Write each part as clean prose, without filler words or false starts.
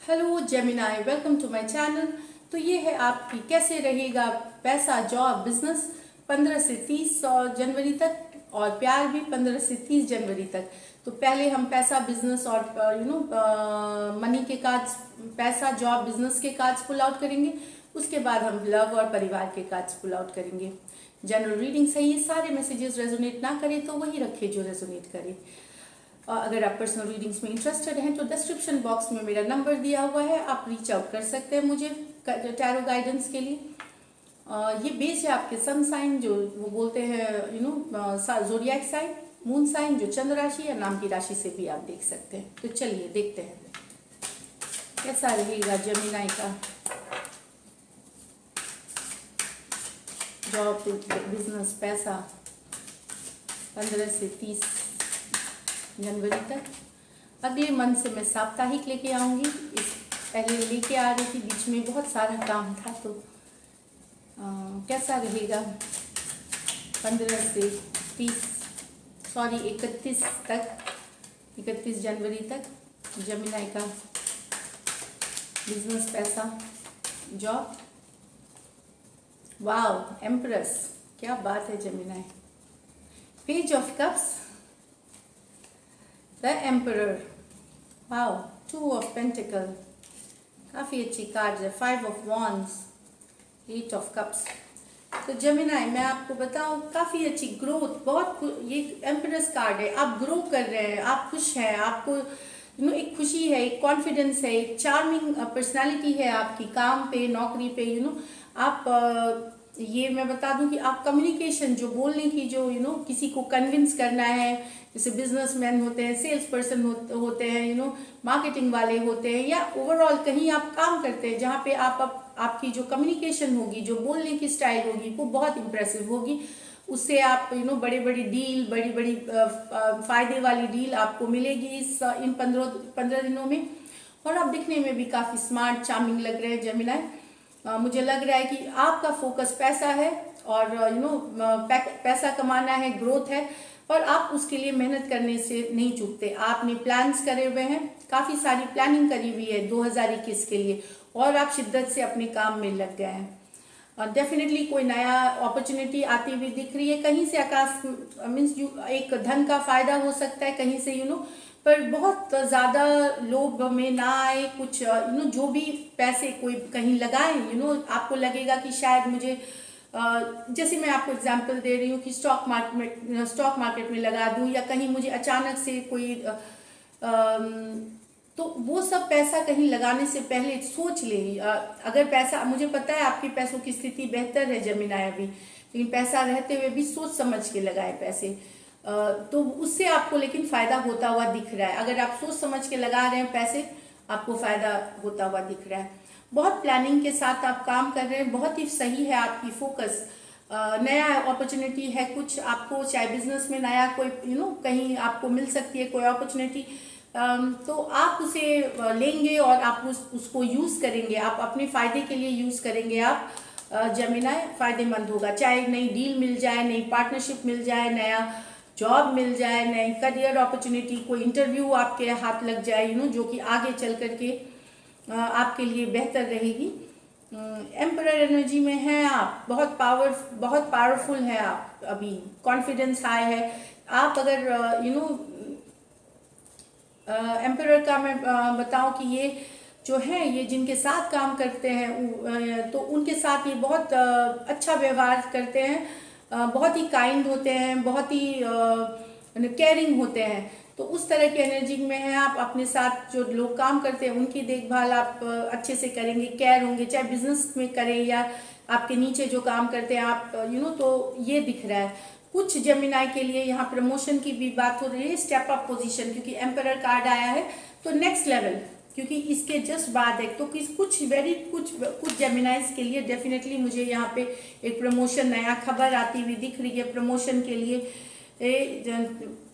Hello Gemini, welcome to my channel. तो ये है आपकी कैसे रहेगा पैसा, जॉब, बिजनेस 15 से 30 जनवरी तक, और प्यार भी 15 से 30 जनवरी तक। तो पहले हम पैसा, बिजनेस और मनी के कार्ड्स, पैसा, जॉब, बिजनेस के कार्ड्स पुल आउट करेंगे। उसके बाद हम लव और परिवार के कार्ड्स पुल आउट करेंगे। जनरल रीडिंग सही है, सारे मैसेजेस रेजोनेट ना करे तो वही रखे जो रेजोनेट करे। अगर आप पर्सनल रीडिंग्स में इंटरेस्टेड हैं तो डिस्क्रिप्शन बॉक्स में मेरा नंबर दिया हुआ है, आप रीच आउट कर सकते हैं मुझे टैरो गाइडेंस के लिए। ये बेस है आपके सन साइन, जो वो बोलते हैं ज़ोडिएक साइन, मून साइन जो चंद्र राशि या नाम की राशि से भी आप देख सकते हैं। तो चलिए देखते हैं कैसा रहेगा जेमिनाई का जॉब, बिजनेस, पैसा 15 से 30 जनवरी तक। अगले मंथ से मैं साप्ताहिक लेके आऊँगी। इस पहले लेके आ रही थी, बीच में बहुत सारा काम था। तो कैसा रहेगा 15 से 31 तक, 31 जनवरी तक जेमिनाई का बिजनेस, पैसा, जॉब। वाओ, एम्प्रेस, क्या बात है Gemini. Page of cups, the emperor, wow, 2 of pentacle, काफ़ी अच्छी कार्ड है। 5 ऑफ वॉन्ड्स, 8 ऑफ कप्स। तो जेमिनाई मैं आपको बताऊं, काफ़ी अच्छी ग्रोथ, बहुत ये एम्परर्स कार्ड है। आप ग्रो कर रहे हैं, आप खुश हैं, आपको एक खुशी है, एक कॉन्फिडेंस है, एक चार्मिंग पर्सनालिटी है आपकी काम पे, नौकरी पे। आप ये मैं बता दूं कि आप कम्युनिकेशन, जो बोलने की, जो किसी को कन्विंस करना है, जैसे बिजनेसमैन होते हैं, सेल्स पर्सन होते हैं, मार्केटिंग वाले होते हैं, या ओवरऑल कहीं आप काम करते हैं जहाँ पे आपकी जो कम्युनिकेशन होगी, जो बोलने की स्टाइल होगी, वो बहुत इंप्रेसिव होगी। उससे आप बड़ी बड़ी डील, बड़ी बड़ी फायदे वाली डील आपको मिलेगी इन 15 दिनों में। और आप दिखने में भी काफ़ी स्मार्ट, चार्मिंग लग रहे हैं जेमिनाई। मुझे लग रहा है कि आपका फोकस पैसा है, और पैसा कमाना है, ग्रोथ है, और आप उसके लिए मेहनत करने से नहीं चूकते। आपने प्लान्स करे हुए हैं, काफ़ी सारी प्लानिंग करी हुई है 2021 के लिए, और आप शिद्दत से अपने काम में लग गए हैं। डेफिनेटली कोई नया अपॉर्चुनिटी आती हुई दिख रही है कहीं से। आकाश मीन्स एक धन का फायदा हो सकता है कहीं से, पर बहुत ज़्यादा लोभ में ना आए। कुछ जो भी पैसे कोई कहीं लगाए, आपको लगेगा कि शायद मुझे जैसे मैं आपको एग्जांपल दे रही हूँ कि स्टॉक मार्केट में लगा दूँ, या कहीं मुझे अचानक से कोई तो वो सब पैसा कहीं लगाने से पहले सोच ले। अगर पैसा, मुझे पता है आपकी पैसों की स्थिति बेहतर है जेमिनाई अभी, लेकिन पैसा रहते हुए भी सोच समझ के लगाए पैसे। तो उससे आपको लेकिन फायदा होता हुआ दिख रहा है। अगर आप सोच समझ के लगा रहे हैं पैसे, आपको फायदा होता हुआ दिख रहा है। बहुत प्लानिंग के साथ आप काम कर रहे हैं, बहुत ही सही है आपकी फोकस। नया अपॉर्चुनिटी है कुछ आपको, चाहे बिजनेस में नया कोई कहीं आपको मिल सकती है कोई अपॉर्चुनिटी, तो आप उसे लेंगे और आप उसको यूज़ करेंगे, आप अपने फ़ायदे के लिए यूज़ करेंगे। आप जेमिनाई फ़ायदेमंद होगा, चाहे नई डील मिल जाए, नई पार्टनरशिप मिल जाए, नया जॉब मिल जाए, नई करियर अपॉर्चुनिटी, कोई इंटरव्यू आपके हाथ लग जाए, जो कि आगे चल करके आपके लिए बेहतर रहेगी। एम्परर एनर्जी में है आप, बहुत पावरफुल है आप अभी, कॉन्फिडेंस हाई है आप। अगर एम्परर का मैं बताऊं कि ये जो है, ये जिनके साथ काम करते हैं तो उनके साथ ये बहुत अच्छा व्यवहार करते हैं, बहुत ही काइंड होते हैं, बहुत ही केयरिंग होते हैं। तो उस तरह की एनर्जी में है आप। अपने साथ जो लोग काम करते हैं उनकी देखभाल आप अच्छे से करेंगे, केयर होंगे, चाहे बिजनेस में करें या आपके नीचे जो काम करते हैं आप, तो ये दिख रहा है। कुछ जेमिनाई के लिए यहाँ प्रमोशन की भी बात हो रही है, स्टेप अप पोजीशन, क्योंकि एम्परर कार्ड आया है तो नेक्स्ट लेवल, क्योंकि इसके जस्ट बाद है तो कुछ जेमिनाइज के लिए डेफिनेटली मुझे यहाँ पे एक प्रमोशन, नया खबर आती हुई दिख रही है प्रमोशन के लिए।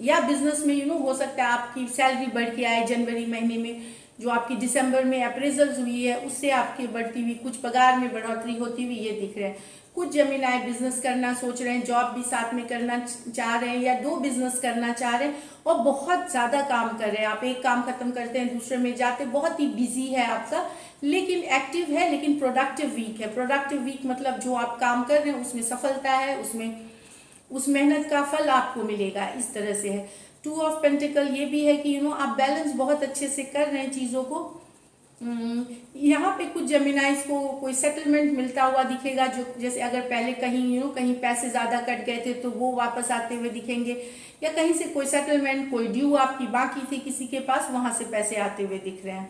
या बिजनेस में हो सकता है आपकी सैलरी बढ़ के आए जनवरी महीने में, जो आपकी दिसंबर में अप्रेजल्स हुई है उससे आपकी बढ़ती हुई, कुछ पगार में बढ़ोतरी होती हुई ये दिख रहे हैं। कुछ जमीनाए बिजनेस करना सोच रहे हैं, जॉब भी साथ में करना चाह रहे हैं, या 2 बिजनेस करना चाह रहे हैं और बहुत ज्यादा काम कर रहे हैं। आप एक काम खत्म करते हैं दूसरे में जाते, बहुत ही बिजी है आपका, लेकिन एक्टिव है, लेकिन प्रोडक्टिव वीक है। प्रोडक्टिव वीक मतलब जो आप काम कर रहे हैं उसमें सफलता है, उसमें उस मेहनत का फल आपको मिलेगा, इस तरह से है। 2 ऑफ पेंटिकल ये भी है कि आप बैलेंस बहुत अच्छे से कर रहे हैं चीज़ों को। यहाँ पे कुछ जेमिनाइज को कोई सेटलमेंट मिलता हुआ दिखेगा, जो जैसे अगर पहले कहीं कहीं पैसे ज़्यादा कट गए थे तो वो वापस आते हुए दिखेंगे, या कहीं से कोई सेटलमेंट, कोई ड्यू आपकी बाकी थी किसी के पास, वहाँ से पैसे आते हुए दिख रहे हैं।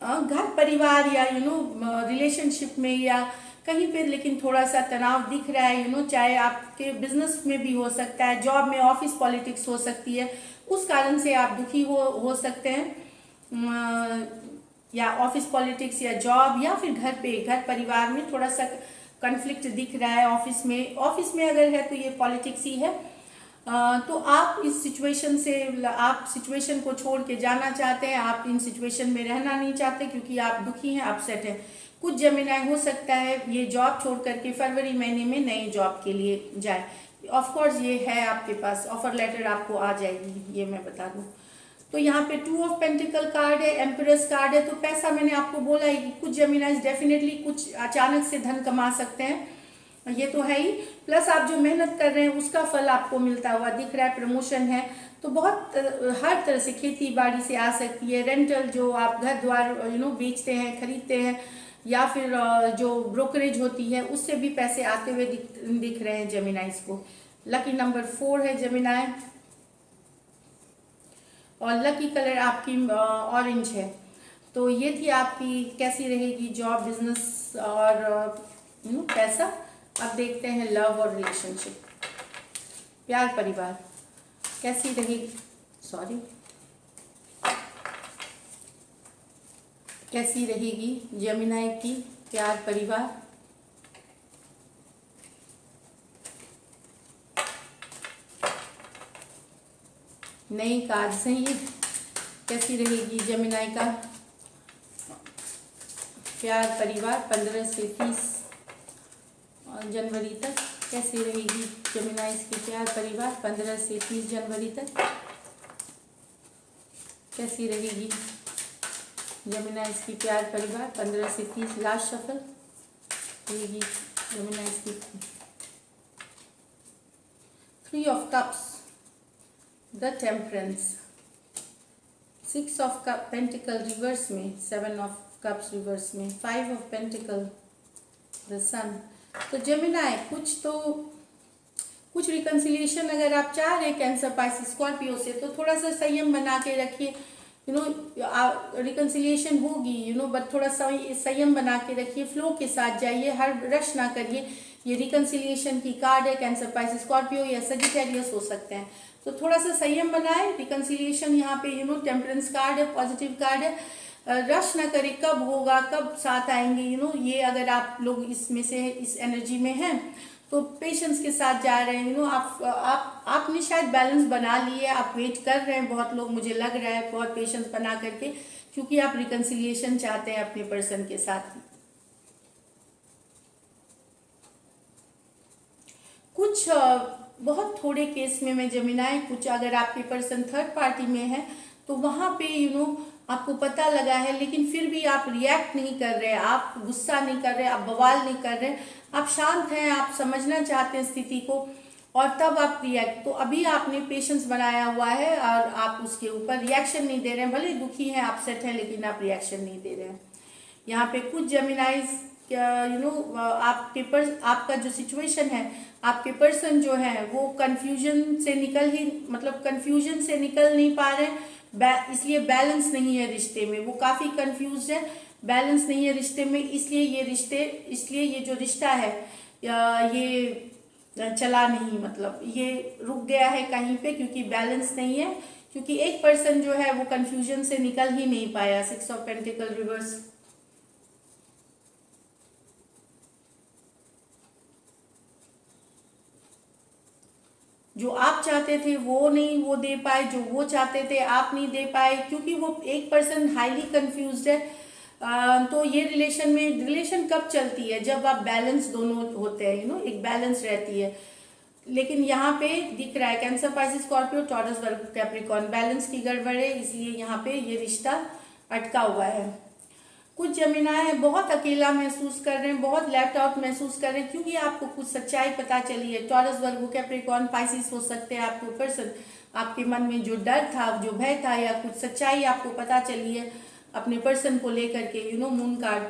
घर परिवार या रिलेशनशिप में या कहीं पे लेकिन थोड़ा सा तनाव दिख रहा है, चाहे आपके बिजनेस में भी हो सकता है, जॉब में ऑफिस पॉलिटिक्स हो सकती है, उस कारण से आप दुखी हो सकते हैं, या ऑफिस पॉलिटिक्स या जॉब, या फिर घर परिवार में थोड़ा सा कन्फ्लिक्ट दिख रहा है। ऑफिस में अगर है तो ये पॉलिटिक्स ही है। तो आप इस सिचुएशन से, आप सिचुएशन को छोड़ के जाना चाहते हैं, आप इन सिचुएशन में रहना नहीं चाहते क्योंकि आप दुखी हैं, अपसेट हैं। कुछ जमीनाएं हो सकता है ये जॉब छोड़ करके फरवरी महीने में नई जॉब के लिए जाए। ऑफ कोर्स ये है आपके पास, ऑफर लेटर आपको आ जाएगी, ये मैं बता दूं। तो यहाँ पे 2 ऑफ पेंटिकल कार्ड है, एम्प्रेस कार्ड है, तो पैसा मैंने आपको बोला है कि कुछ जमीनाइज डेफिनेटली कुछ अचानक से धन कमा सकते हैं, ये तो है ही। प्लस आप जो मेहनत कर रहे हैं उसका फल आपको मिलता हुआ दिख रहा है, प्रमोशन है, तो बहुत हर तरह से खेती बाड़ी से आ सकती है, रेंटल जो आप घर द्वार बेचते हैं, खरीदते हैं, या फिर जो ब्रोकरेज होती है उससे भी पैसे आते हुए दिख रहे हैं जेमिनाइज को। लकी नंबर 4 है जेमिनाई, और लकी कलर आपकी ऑरेंज है। तो ये थी आपकी कैसी रहेगी जॉब, बिजनेस और पैसा। अब देखते हैं लव और रिलेशनशिप, प्यार परिवार कैसी रहेगी, कैसी रहेगी जेमिनाई की प्यार परिवार। नई कार्ड से ये कैसी रहेगी जेमिनाई का प्यार परिवार 15 से 30 जनवरी तक। कैसी रहेगी जेमिनाई की प्यार परिवार 15 से 30 जनवरी तक। कैसी रहेगी जेमिनाई की प्यार परिवार 15 से 30। लास्ट शफल रहेगी जेमिनाई की 3 of cups, the temperance, 6 of cup pentacle reverse में, 7 ऑफ कप्स रिवर्स में, 5 ऑफ पेंटिकल, द सन। तो जेमिनाई कुछ रिकन्सिलिएशन अगर आप चाह रहे हैं कैंसर, पाइसिस, स्कॉर्पियो से, तो थोड़ा सा संयम बना के रखिए। रिकन्सिलिएशन होगी बट थोड़ा सा संयम बना के रखिए, फ्लो के साथ जाइए, हर रश ना करिए। ये रिकन्सिलिएशन की कार्ड है, कैंसर, पाइसिस, स्कॉर्पियो या सजिटेरियस हो सकते हैं, तो थोड़ा सा संयम बनाए। रिकन्सिलिएशन यहाँ पे टेम्परेंस कार्ड है, पॉजिटिव कार्ड है। रश ना करे, कब होगा, कब साथ आएंगे, ये अगर आप लोग इसमें से इस एनर्जी में हैं तो पेशेंस के साथ जा रहे हैं। आपने शायद बैलेंस बना लिए, आप वेट कर रहे हैं, बहुत लोग मुझे लग रहा है बहुत पेशेंस बना करके, क्योंकि आप रिकन्सिलिएशन चाहते हैं अपने पर्सन के साथ। कुछ बहुत थोड़े केस में मैं जेमिनाई, कुछ अगर आपके पर्सन थर्ड पार्टी में है तो वहां पे आपको पता लगा है, लेकिन फिर भी आप रिएक्ट नहीं कर रहे, आप गुस्सा नहीं कर रहे, आप बवाल नहीं कर रहे, आप शांत हैं, आप समझना चाहते हैं स्थिति को, और तब आप रिएक्ट। तो अभी आपने पेशेंस बनाया हुआ है और आप उसके ऊपर रिएक्शन नहीं दे रहे हैं, भले दुखी हैं, अपसेट हैं, लेकिन आप रिएक्शन नहीं दे रहे हैं। यहाँ पे कुछ जेमिनाइज आपका जो सिचुएशन है, आपके पर्सन जो है वो कंफ्यूजन से निकल नहीं पा रहे हैं, इसलिए बैलेंस नहीं है रिश्ते में, वो काफी कंफ्यूज है, बैलेंस नहीं है रिश्ते में, इसलिए ये जो रिश्ता है ये चला नहीं, ये रुक गया है कहीं पे, क्योंकि बैलेंस नहीं है, क्योंकि एक पर्सन जो है वो कंफ्यूजन से निकल ही नहीं पाया। 6 ऑफ पेंटिकल रिवर्स, जो आप चाहते थे वो नहीं वो दे पाए, जो वो चाहते थे आप नहीं दे पाए, क्योंकि वो एक पर्सन हाईली कंफ्यूज्ड है। तो ये रिलेशन कब चलती है? जब आप बैलेंस दोनों होते हैं, एक बैलेंस रहती है। लेकिन यहाँ पे दिख रहा है कैंसर, पाइसेस, स्कॉर्पियो, टॉरस, वर्गो, कैप्रिकॉर्न, बैलेंस की गड़बड़ है, इसलिए यहाँ पे ये रिश्ता अटका हुआ है। कुछ जमीनाएं बहुत अकेला महसूस कर रहे हैं, बहुत लेफ्ट आउट महसूस कर रहे हैं, क्योंकि आपको कुछ सच्चाई पता चली है। टॉरस, वर्गो, कैप्रिकॉर्न, पाइसेस हो सकते हैं आपको पर्सन, आपके मन में जो डर था, जो भय था, या कुछ सच्चाई आपको पता चली है अपने पर्सन को लेकर के, मून कार्ड।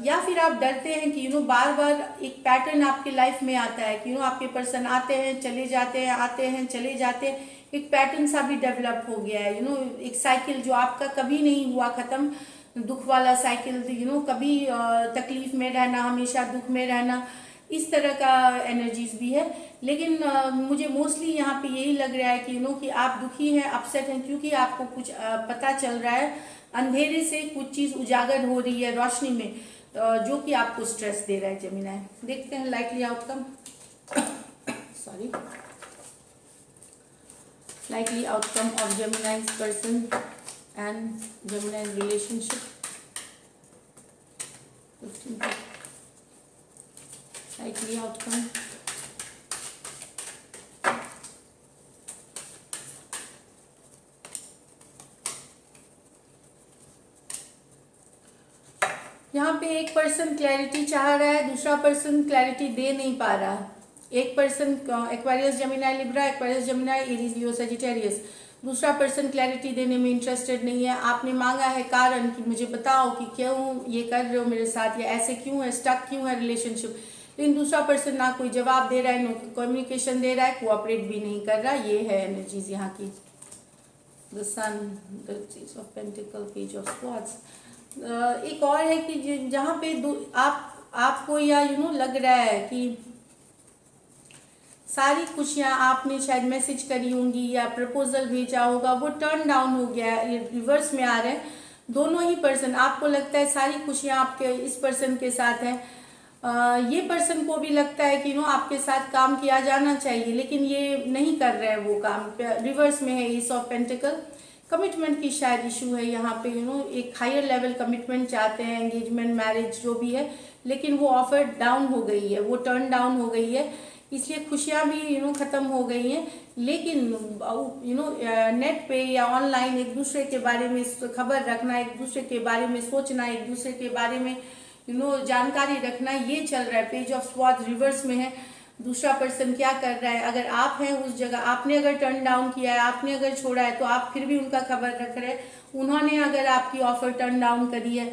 या फिर आप डरते हैं कि बार बार एक पैटर्न आपके लाइफ में आता है कि आपके पर्सन आते हैं चले जाते हैं, आते हैं चले जाते हैं, एक पैटर्न सा भी डेवलप हो गया है। एक साइकिल जो आपका कभी नहीं हुआ खत्म, दुख वाला साइकिल, कभी तकलीफ में रहना, हमेशा दुख में रहना, इस तरह का एनर्जीज भी है। लेकिन मुझे मोस्टली यहाँ पे यही लग रहा है कि आप दुखी हैं, अपसेट हैं, क्योंकि आपको कुछ पता चल रहा है, अंधेरे से कुछ चीज उजागर हो रही है रोशनी में, जो कि आपको स्ट्रेस दे रहा है जमीनाएं। देखते हैं likely outcome. Sorry, likely outcome of Gemini's person and Gemini's relationship. 15. Likely outcome. यहाँ पे एक पर्सन क्लैरिटी चाह रहा है, दूसरा पर्सन क्लैरिटी दे नहीं पा रहा है। एक person Aquarius, Gemini, Libra, Aquarius, Gemini, Aries, Leo, Sagittarius, दूसरा पर्सन क्लैरिटी देने में इंटरेस्टेड नहीं है। आपने मांगा है कारण कि मुझे बताओ कि क्यों ये कर रहे हो मेरे साथ, या ऐसे क्यों है, स्टक क्यों है रिलेशनशिप, लेकिन दूसरा पर्सन ना कोई जवाब दे रहा है, नो कम्युनिकेशन दे रहा है, कोऑपरेट भी नहीं कर रहा। ये है एनर्जीज यहाँ की। The sun, the six of pentacle, page of swords. एक और है कि जहाँ पे आपको या लग रहा है कि सारी खुशियां आपने शायद मैसेज करी होंगी या प्रपोजल भेजा होगा, वो टर्न डाउन हो गया है, रिवर्स में आ रहे हैं दोनों ही पर्सन। आपको लगता है सारी खुशियां आपके इस पर्सन के साथ हैं, ये पर्सन को भी लगता है कि आपके साथ काम किया जाना चाहिए, लेकिन ये नहीं कर रहे हैं वो काम, रिवर्स में है। एस ऑफ पेंटिकल, कमिटमेंट की शायद इशू है यहाँ पे, एक हायर लेवल कमिटमेंट चाहते हैं, एंगेजमेंट, मैरिज जो भी है, लेकिन वो ऑफर डाउन हो गई है, वो टर्न डाउन हो गई है, इसलिए खुशियां भी खत्म हो गई हैं। लेकिन नेट पे या ऑनलाइन एक दूसरे के बारे में खबर रखना, एक दूसरे के बारे में सोचना, एक दूसरे के बारे में जानकारी रखना, ये चल रहा है। पेज ऑफ स्वॉर्ड्स रिवर्स में है। दूसरा पर्सन क्या कर रहा है, अगर आप हैं उस जगह, आपने अगर टर्न डाउन किया है, आपने अगर छोड़ा है, तो आप फिर भी उनका खबर रख रहे हैं। उन्होंने अगर आपकी ऑफर टर्न डाउन करी है,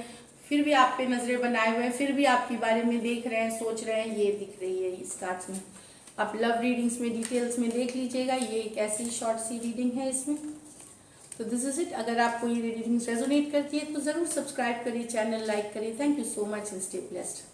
फिर भी आप पे नजरें बनाए हुए हैं, फिर भी आपके बारे में देख रहे हैं, सोच रहे हैं, ये दिख रही है इस कार्ड्स में। आप लव रीडिंग्स में डिटेल्स में देख लीजिएगा, ये एक ऐसी शॉर्ट सी रीडिंग है इसमें। तो दिस इज इट। अगर आपको ये रीडिंग्स रेजोनेट करती है तो जरूर सब्सक्राइब करिए, चैनल लाइक करिए। Thank you so much and stay blessed.